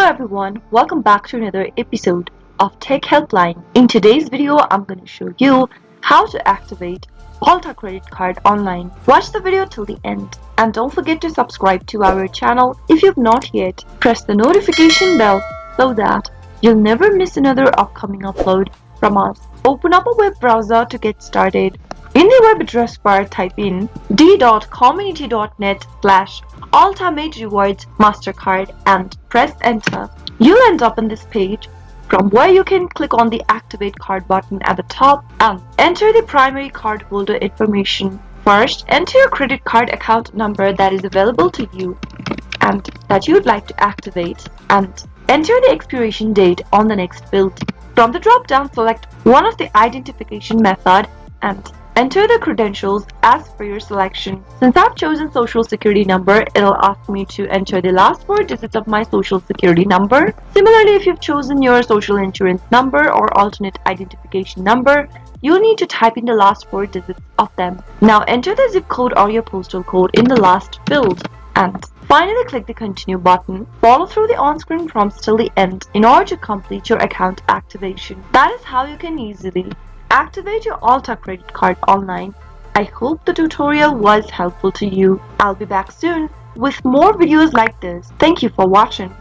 everyone, welcome back to another episode of Tech Helpline. In today's video, I'm going to show you how to activate Ulta credit card online. Watch the video till the end and don't forget to subscribe to our channel if you've not yet. Press the notification bell so that you'll never miss another upcoming upload from us. Open up a web browser to get started. In the web address bar, type in d.community.net/ultimate MasterCard and press enter. You'll end up on this page from where you can click on the Activate Card button at the top and enter the primary cardholder information. First, enter your credit card account number that is available to you and that you'd like to activate, and enter the expiration date on the next bill. From the drop-down, select one of the identification method and enter the credentials as per your selection. Since I've chosen social security number, it'll ask me to enter the last 4 digits of my social security number. Similarly, if you've chosen your social insurance number or alternate identification number, you'll need to type in the last 4 digits of them. Now enter the zip code or your postal code in the last field and finally click the continue button. Follow through the on-screen prompts till the end in order to complete your account activation. That is how you can easily activate your Ulta credit card online. I hope the tutorial was helpful to you. I'll be back soon with more videos like this. Thank you for watching.